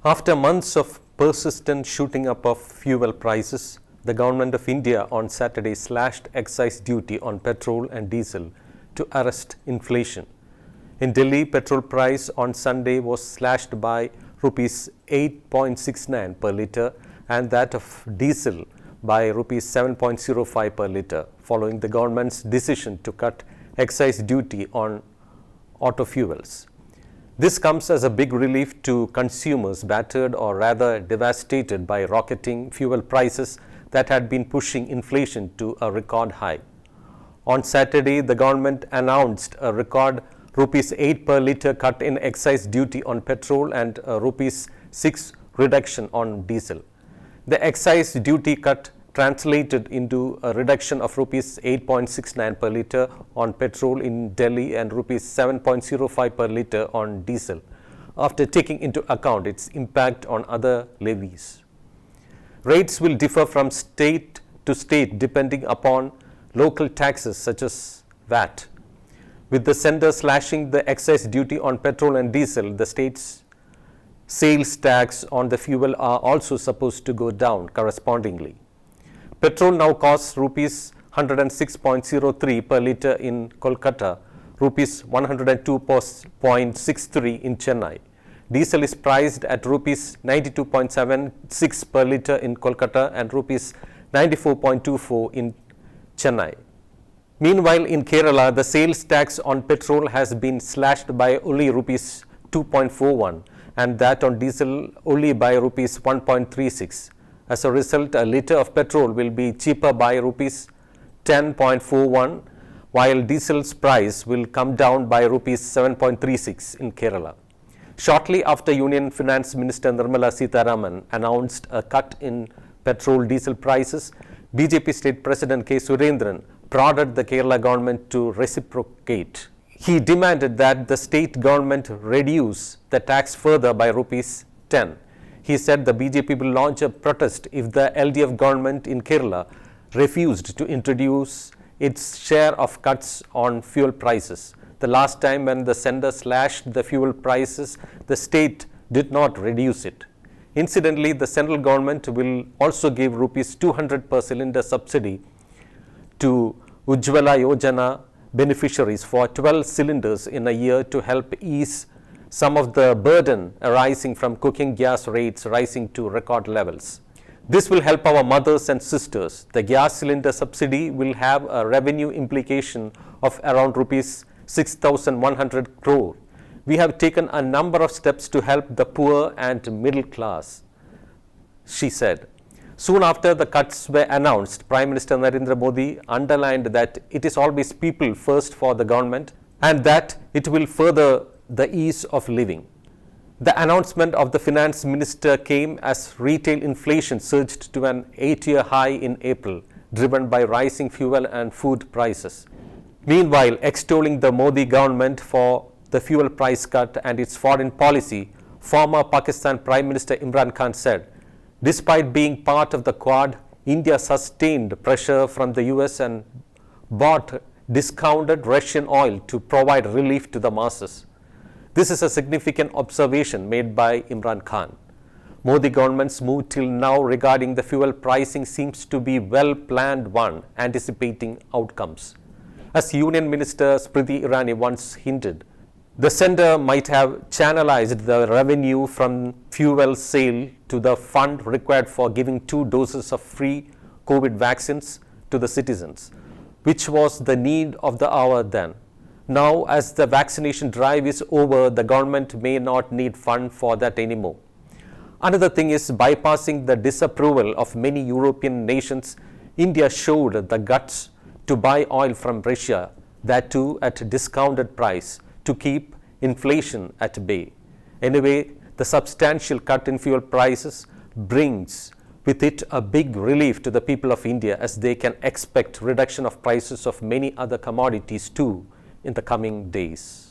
After months of persistent shooting up of fuel prices, the Government of India on Saturday slashed excise duty on petrol and diesel to arrest inflation. In Delhi, petrol price on Sunday was slashed by rupees 8.69 per litre and that of diesel by rupees 7.05 per litre, following the government's decision to cut excise duty on auto fuels. This comes as a big relief to consumers battered or rather devastated by rocketing fuel prices that had been pushing inflation to a record high. On Saturday, the government announced a record rupees 8 per litre cut in excise duty on petrol and a rupees 6 reduction on diesel. The excise duty cut translated into a reduction of rupees 8.69 per litre on petrol in Delhi and rupees 7.05 per litre on diesel, after taking into account its impact on other levies. Rates will differ from state to state depending upon local taxes such as VAT. With the centre slashing the excise duty on petrol and diesel, the state's sales tax on the fuel are also supposed to go down correspondingly. Petrol now costs rupees 106.03 per litre in Kolkata, rupees 102.63 in Chennai. Diesel is priced at rupees 92.76 per litre in Kolkata and rupees 94.24 in Chennai. Meanwhile, in Kerala, the sales tax on petrol has been slashed by only rupees 2.41 and that on diesel only by rupees 1.36. As a result, a litre of petrol will be cheaper by rupees 10.41, while diesel's price will come down by rupees 7.36 in Kerala. Shortly after Union Finance Minister Nirmala Sitharaman announced a cut in petrol-diesel prices, BJP State President K. Surendran prodded the Kerala government to reciprocate. He demanded that the state government reduce the tax further by rupees 10. He said the BJP will launch a protest if the LDF government in Kerala refused to introduce its share of cuts on fuel prices. The last time when the centre slashed the fuel prices, the state did not reduce it. Incidentally, the central government will also give rupees 200 per cylinder subsidy to Ujjwala Yojana beneficiaries for 12 cylinders in a year to help ease some of the burden arising from cooking gas rates rising to record levels. This will help our mothers and sisters. The gas cylinder subsidy will have a revenue implication of around rupees 6,100 crore. We have taken a number of steps to help the poor and middle class, she said. Soon after the cuts were announced, Prime Minister Narendra Modi underlined that it is always people first for the government and that it will further the ease of living. The announcement of the finance minister came as retail inflation surged to an 8-year high in April, driven by rising fuel and food prices. Meanwhile, extolling the Modi government for the fuel price cut and its foreign policy, former Pakistan Prime Minister Imran Khan said, despite being part of the Quad, India sustained pressure from the US and bought discounted Russian oil to provide relief to the masses. This is a significant observation made by Imran Khan. Modi government's move till now regarding the fuel pricing seems to be well-planned one, anticipating outcomes. As Union Minister Smriti Irani once hinted, the centre might have channelized the revenue from fuel sale to the fund required for giving 2 doses of free COVID vaccines to the citizens, which was the need of the hour then. Now, as the vaccination drive is over, the government may not need fund for that anymore. Another thing is bypassing the disapproval of many European nations. India showed the guts to buy oil from Russia, that too at a discounted price, to keep inflation at bay. Anyway, the substantial cut in fuel prices brings with it a big relief to the people of India, as they can expect reduction of prices of many other commodities too in the coming days.